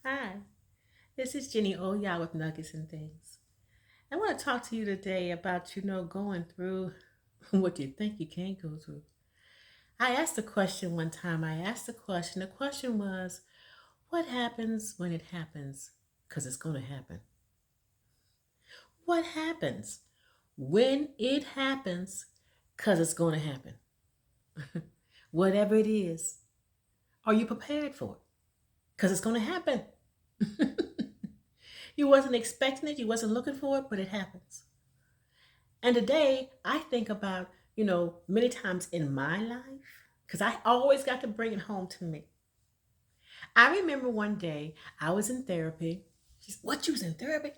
Hi, this is Jenny Oya with Nuggets and Things. I want to talk to you today about, going through what you think you can't go through. I asked a question one time. The question was, what happens when it happens? Because it's going to happen. What happens when it happens? Because it's going to happen. Whatever it is, are you prepared for it? Because it's going to happen. You wasn't expecting it, you wasn't looking for it, but it happens. And today I think about, many times in my life, because I always got to bring it home to me. I remember one day I was in therapy. She said, "What, you was in therapy?"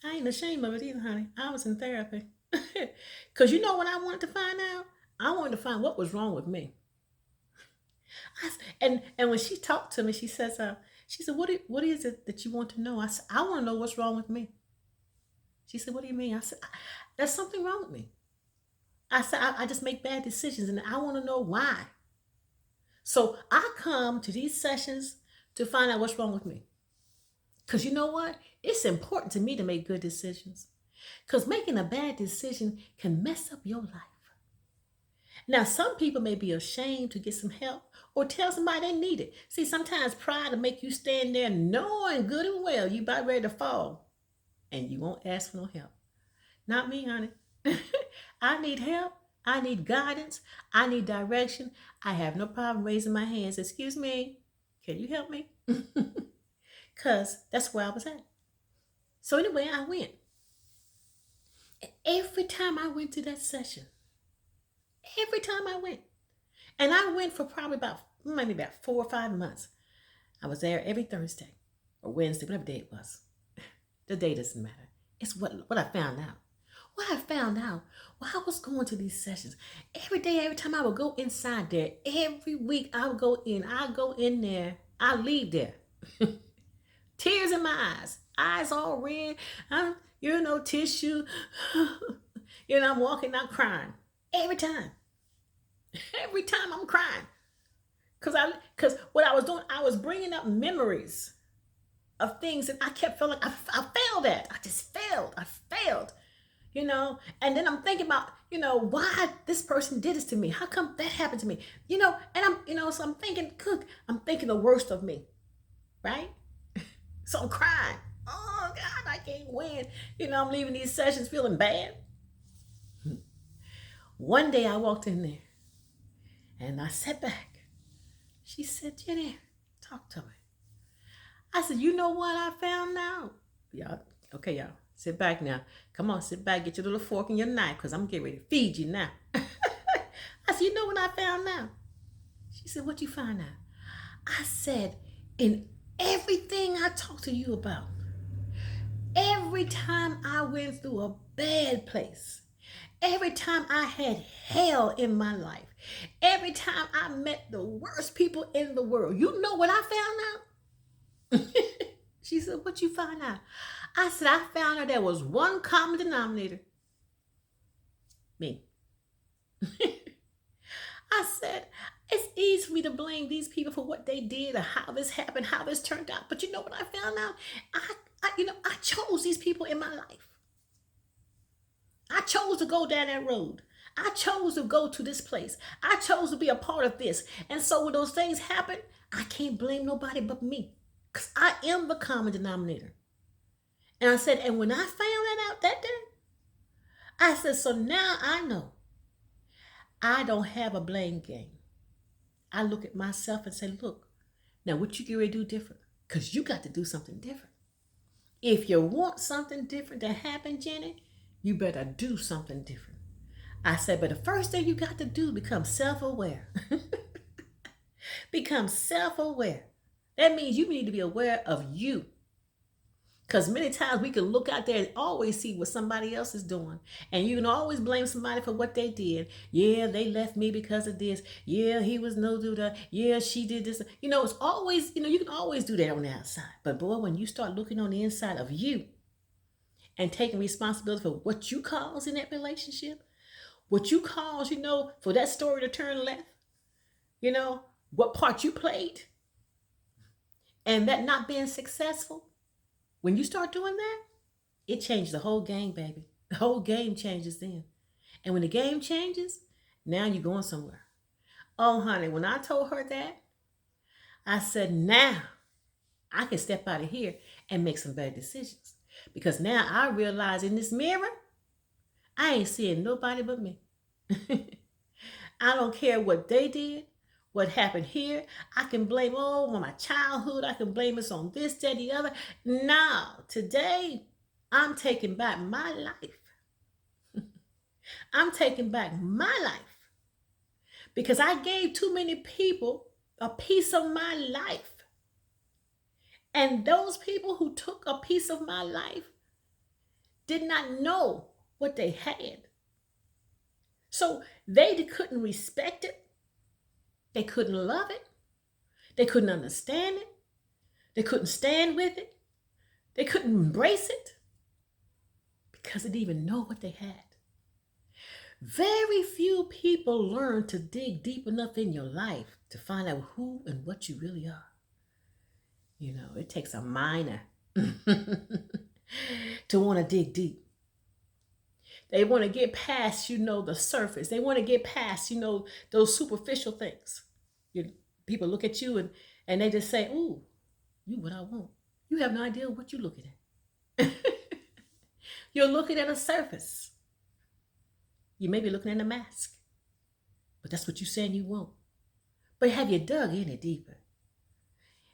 I ain't ashamed of it either, honey. I was in therapy. Because you know what I wanted to find out? I wanted to find what was wrong with me. And when she talked to me, she said, what is it that you want to know? I said, I want to know what's wrong with me. She said, what do you mean? I said, there's something wrong with me. I said, I just make bad decisions and I want to know why. So I come to these sessions to find out what's wrong with me. Because you know what? It's important to me to make good decisions. Because making a bad decision can mess up your life. Now, some people may be ashamed to get some help or tell somebody they need it. See, sometimes pride will make you stand there knowing good and well you about ready to fall and you won't ask for no help. Not me, honey. I need help. I need guidance. I need direction. I have no problem raising my hands. Excuse me. Can you help me? Because that's where I was at. So, anyway, I went. And every time I went to that session, every time I went, and I went for probably maybe about 4 or 5 months. I was there every Thursday or Wednesday, whatever day it was. The day doesn't matter. It's what I found out. What I found out while I was going to these sessions, every day, every time I would go inside there, every week I would go in, I go in there, I leave there. Tears in my eyes all red, tissue. I'm walking out crying. Every time. Every time I'm crying. Because what I was doing, I was bringing up memories of things that I kept feeling I failed at. I just failed. I failed. And then I'm thinking about, why this person did this to me. How come that happened to me? And so I'm thinking, I'm thinking the worst of me, right? So I'm crying. Oh God, I can't win. I'm leaving these sessions feeling bad. One day I walked in there and I sat back. She said, Jenny, talk to me. I said, you know what I found out? Y'all, okay, y'all, sit back now. Come on, sit back, get your little fork and your knife, because I'm getting ready to feed you now. I said, you know what I found out? She said, what you find out? I said, in everything I talked to you about, every time I went through a bad place, every time I had hell in my life, every time I met the worst people in the world, you know what I found out? She said, what you find out? I said, I found out there was one common denominator. Me. I said, it's easy for me to blame these people for what they did or how this happened, how this turned out. But you know what I found out? I chose these people in my life. I chose to go down that road. I chose to go to this place. I chose to be a part of this. And so when those things happen, I can't blame nobody but me. Because I am the common denominator. And I said, and when I found that out that day, I said, so now I know I don't have a blame game. I look at myself and say, look, now what you get ready to do different? Because you got to do something different. If you want something different to happen, Jenny, you better do something different. I said, but the first thing you got to do, become self-aware. Become self-aware. That means you need to be aware of you. Because many times we can look out there and always see what somebody else is doing. And you can always blame somebody for what they did. Yeah, they left me because of this. Yeah, he was no dude. Yeah, she did this. It's always, you can always do that on the outside. But boy, when you start looking on the inside of you and taking responsibility for what you caused in that relationship, what you caused, for that story to turn left, what part you played, And that not being successful, when you start doing that, it changes the whole game, baby. The whole game changes then. And when the game changes, now you're going somewhere. Oh, honey, when I told her that, I said, now I can step out of here and make some better decisions. Because now I realize in this mirror, I ain't seeing nobody but me. I don't care what they did, what happened here. I can blame on my childhood. I can blame this on this, that, the other. Now, today, I'm taking back my life. I'm taking back my life because I gave too many people a piece of my life. And those people who took a piece of my life did not know what they had. So they couldn't respect it. They couldn't love it. They couldn't understand it. They couldn't stand with it. They couldn't embrace it because they didn't even know what they had. Very few people learn to dig deep enough in your life to find out who and what you really are. You know, it takes a miner to want to dig deep. They want to get past, the surface. They want to get past, those superficial things. People look at you and they just say, ooh, you what I want. You have no idea what you're looking at. You're looking at a surface. You may be looking at a mask, but that's what you're saying you want. But have you dug any deeper?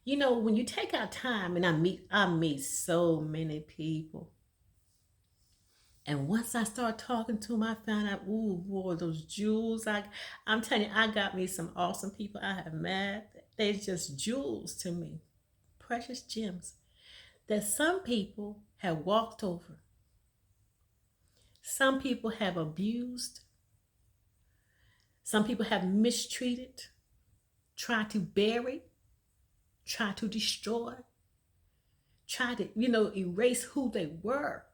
When you take our time, and I meet so many people. And once I start talking to them, I found out, ooh, boy, those jewels. I'm telling you, I got me some awesome people I have met. They're just jewels to me, precious gems that some people have walked over. Some people have abused. Some people have mistreated, tried to bury, tried to destroy, tried to, erase who they were.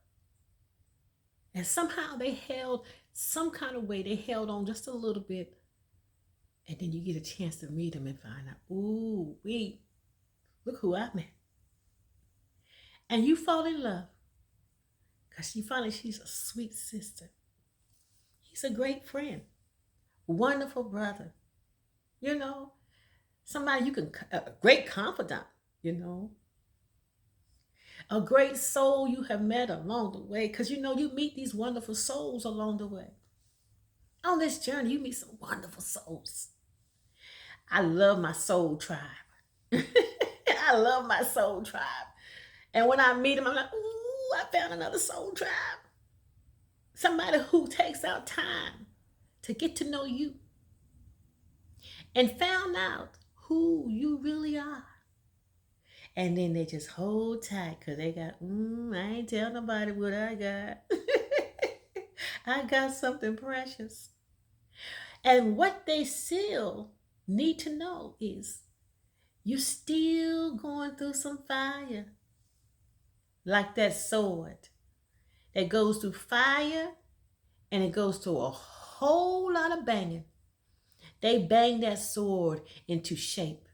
And somehow they held some kind of way, they held on just a little bit. And then you get a chance to meet them and find out, ooh, look who I met. And you fall in love because you find out she's a sweet sister. He's a great friend, wonderful brother. Somebody you can, a great confidant, a great soul you have met along the way, because you meet these wonderful souls along the way. On this journey, you meet some wonderful souls. I love my soul tribe. I love my soul tribe. And when I meet them, I'm like, ooh, I found another soul tribe. Somebody who takes out time to get to know you and found out who you really are. And then they just hold tight because they got, I ain't tell nobody what I got. I got something precious. And what they still need to know is you still going through some fire. Like that sword that goes through fire and it goes through a whole lot of banging. They bang that sword into shape.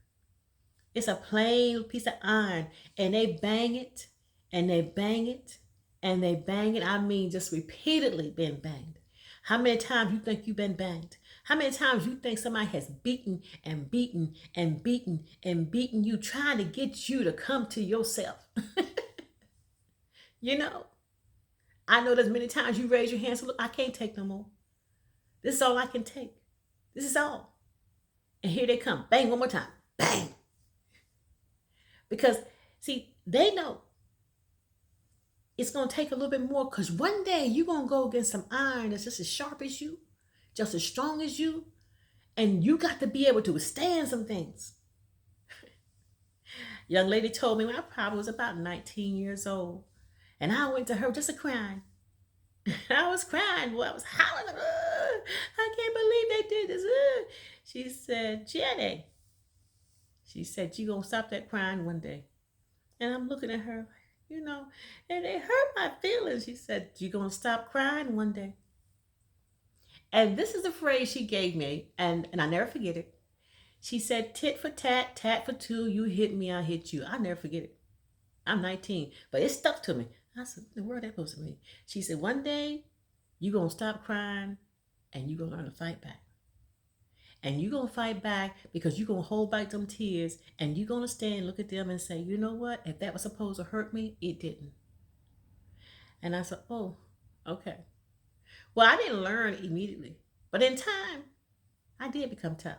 It's a plain piece of iron, and they bang it, and they bang it, and they bang it. I mean, just repeatedly been banged. How many times you think you've been banged? How many times you think somebody has beaten and beaten and beaten and beaten you, trying to get you to come to yourself? I know there's many times you raise your hands, look, I can't take no more. This is all I can take. This is all. And here they come. Bang, one more time. Bang. Because, see, they know it's going to take a little bit more, because one day you're going to go against some iron that's just as sharp as you, just as strong as you, and you got to be able to withstand some things. Young lady told me when I probably was about 19 years old, and I went to her just a crying. I was crying. Boy, I was howling. I can't believe they did this. She said, Jenny, she said, you going to stop that crying one day. And I'm looking at her, and it hurt my feelings. She said, you going to stop crying one day. And this is the phrase she gave me, and I never forget it. She said, tit for tat, tat for two. You hit me, I hit you. I'll never forget it. I'm 19, but it stuck to me. I said, what the word that supposed to mean? She said, one day you're going to stop crying and you're going to learn to fight back. And you're going to fight back because you're going to hold back them tears and you're going to stand and look at them and say, you know what? If that was supposed to hurt me, it didn't. And I said, oh, okay. Well, I didn't learn immediately, but in time, I did become tough.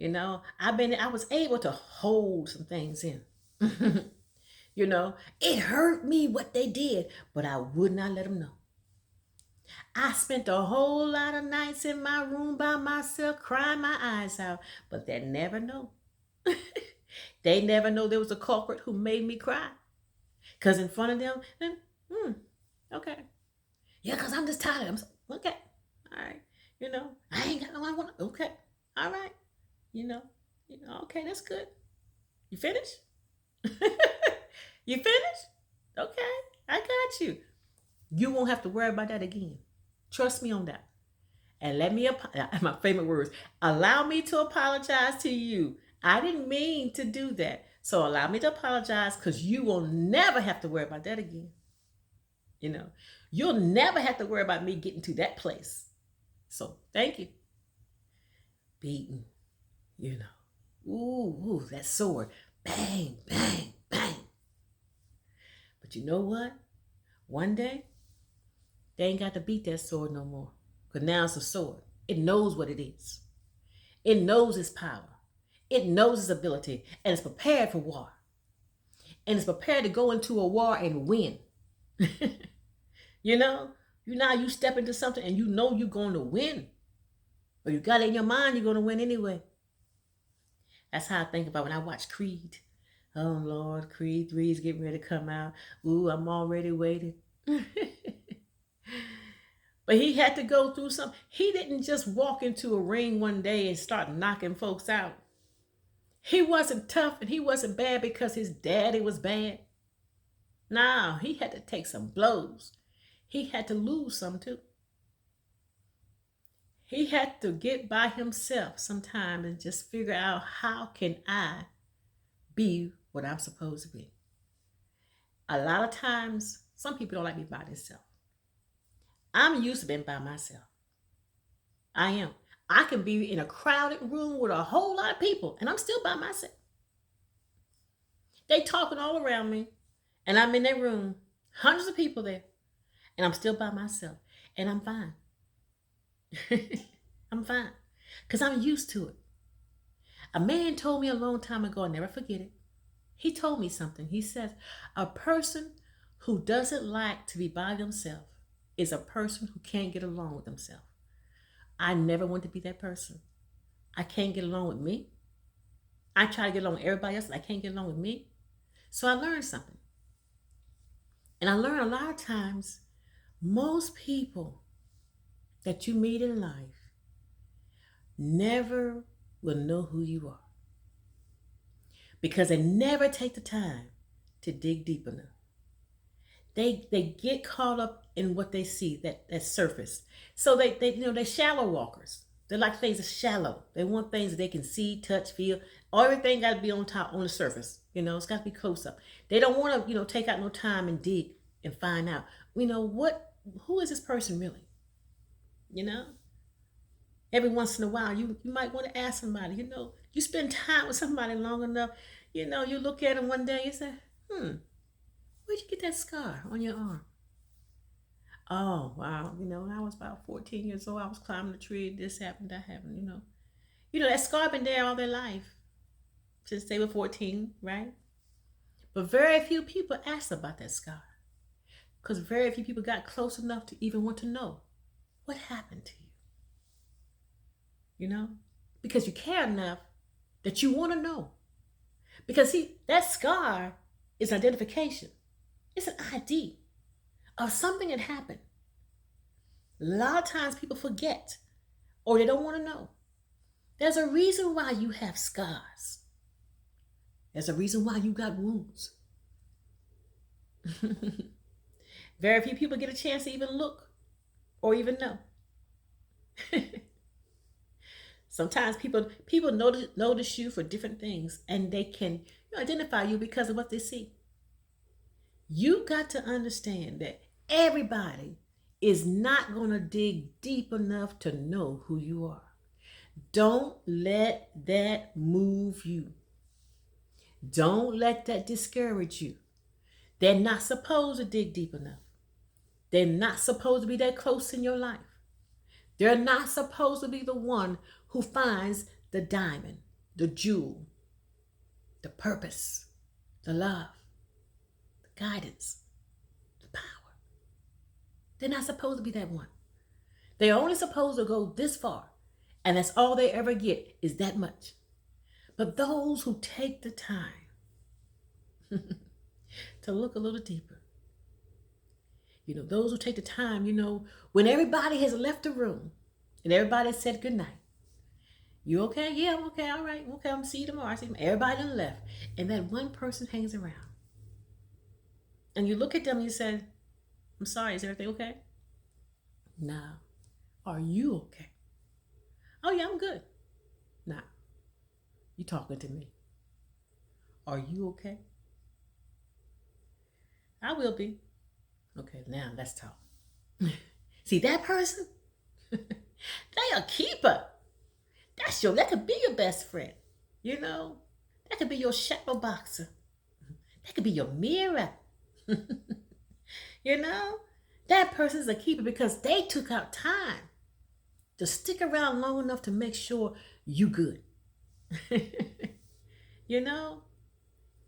I was able to hold some things in. It hurt me what they did, but I would not let them know. I spent a whole lot of nights in my room by myself crying my eyes out, but they never know. They never know there was a culprit who made me cry. Because in front of them, okay. Yeah, because I'm just tired. Okay. All right. I ain't got no I want. Okay. All right. Okay, that's good. You finished? You finished? Okay. I got you. You won't have to worry about that again. Trust me on that. And my favorite words, allow me to apologize to you. I didn't mean to do that. So allow me to apologize because you will never have to worry about that again. You'll never have to worry about me getting to that place. So thank you. Beaten, Ooh, that sword. Bang, bang, bang. But you know what? One day, they ain't got to beat that sword no more. Because now it's a sword. It knows what it is. It knows its power. It knows its ability. And it's prepared for war. And it's prepared to go into a war and win. You step into something and you know you're going to win. But you got it in your mind you're going to win anyway. That's how I think about when I watch Creed. Oh, Lord, Creed 3 is getting ready to come out. Ooh, I'm already waiting. But he had to go through something. He didn't just walk into a ring one day and start knocking folks out. He wasn't tough and he wasn't bad because his daddy was bad. No, he had to take some blows. He had to lose some too. He had to get by himself sometimes and just figure out how can I be what I'm supposed to be. A lot of times, some people don't like me by themselves. I'm used to being by myself. I am. I can be in a crowded room with a whole lot of people and I'm still by myself. They talking all around me and I'm in that room, hundreds of people there, and I'm still by myself and I'm fine. I'm fine because I'm used to it. A man told me a long time ago, I'll never forget it. He told me something. He says, a person who doesn't like to be by themselves is a person who can't get along with themselves. I never want to be that person. I can't get along with me. I try to get along with everybody else and I can't get along with me. So I learned something. And I learned a lot of times, most people that you meet in life never will know who you are. Because they never take the time to dig deep enough. They get caught up in what they see, that surface. So they're shallow walkers. They like things that's shallow. They want things that they can see, touch, feel. Everything got to be on top, on the surface. It's got to be close up. They don't want to, take out no time and dig and find out, who is this person really? Every once in a while, you might want to ask somebody, you spend time with somebody long enough, you look at them one day and say, where'd you get that scar on your arm? Oh, wow. I was about 14 years old. I was climbing a tree. This happened, that happened, that scar been there all their life since they were 14, right? But very few people asked about that scar because very few people got close enough to even want to know what happened to you. Because you care enough that you want to know. Because that scar is identification. It's an ID of something that happened. A lot of times people forget or they don't want to know. There's a reason why you have scars. There's a reason why you got wounds. Very few people get a chance to even look or even know. Sometimes people notice you for different things, and they can identify you because of what they see. You got to understand that everybody is not going to dig deep enough to know who you are. Don't let that move you. Don't let that discourage you. They're not supposed to dig deep enough. They're not supposed to be that close in your life. They're not supposed to be the one who finds the diamond, the jewel, the purpose, the love, the guidance, the power. They're not supposed to be that one. They're only supposed to go this far, and that's all they ever get is that much. But those who take the time to look a little deeper, those who take the time, when everybody has left the room and everybody said good night. You okay? Yeah, I'm okay. All right. Okay, I'm see you tomorrow. Everybody done left. And that one person hangs around. And you look at them and you say, I'm sorry, is everything okay? No. Are you okay? Oh yeah, I'm good. Nah. You talking to me. Are you okay? I will be. Okay, now let's talk. See that person? They a keeper. That could be your best friend. That could be your shadow boxer. That could be your mirror. That person's a keeper because they took out time to stick around long enough to make sure you good. In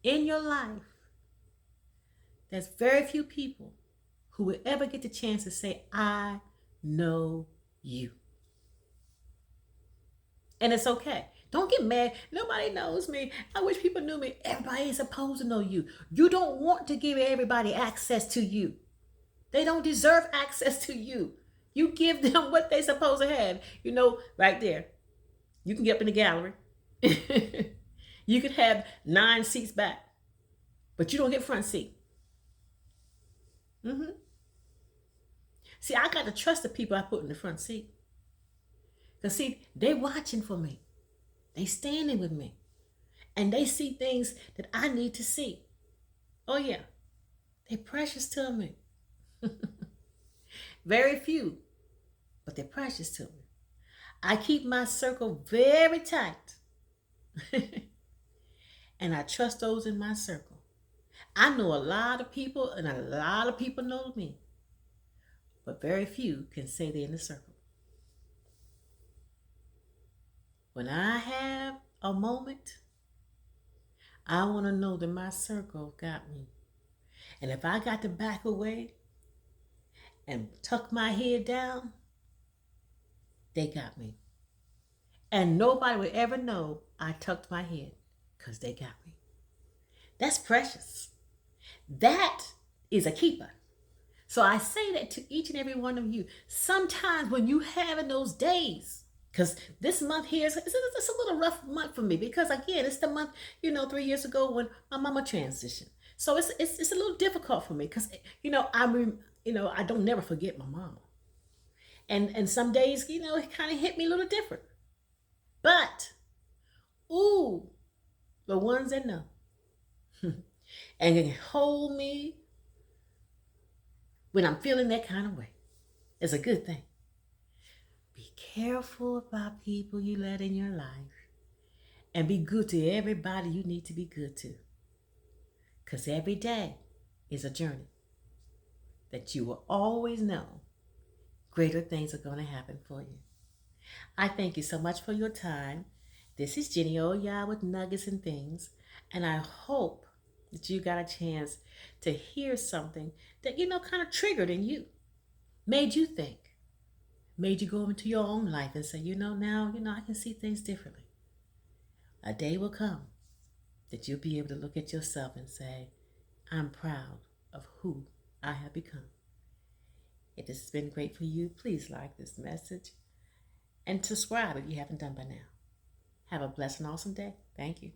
your life, there's very few people who will ever get the chance to say, I know you. And it's okay. Don't get mad. Nobody knows me. I wish people knew me. Everybody is supposed to know you. You don't want to give everybody access to you. They don't deserve access to you. You give them what they're supposed to have. Right there. You can get up in the gallery. You could have 9 seats back. But you don't get front seat. See, I got to trust the people I put in the front seat. Because, see, they watching for me. They standing with me. And they see things that I need to see. Oh, yeah. They're precious to me. Very few, but they're precious to me. I keep my circle very tight. And I trust those in my circle. I know a lot of people, and a lot of people know me. But very few can say they're in the circle. When I have a moment, I want to know that my circle got me. And if I got to back away and tuck my head down, they got me. And nobody would ever know I tucked my head because they got me. That's precious. That is a keeper. So I say that to each and every one of you. Sometimes when you having those days, because this month here it's a little rough month for me because again it's the month 3 years ago when my mama transitioned. So it's a little difficult for me because I don't never forget my mama, and some days it kind of hit me a little different. But the ones that know and can hold me when I'm feeling that kind of way, it's a good thing. Be careful about people you let in your life and be good to everybody you need to be good to. Because every day is a journey that you will always know greater things are going to happen for you. I thank you so much for your time. This is Jenny Oya with Nuggets and Things, and I hope that you got a chance to hear something that kind of triggered in you, made you think, made you go into your own life and say, now I can see things differently. A day will come that you'll be able to look at yourself and say, I'm proud of who I have become. If this has been great for you, please like this message and subscribe if you haven't done by now. Have a blessed and awesome day. Thank you.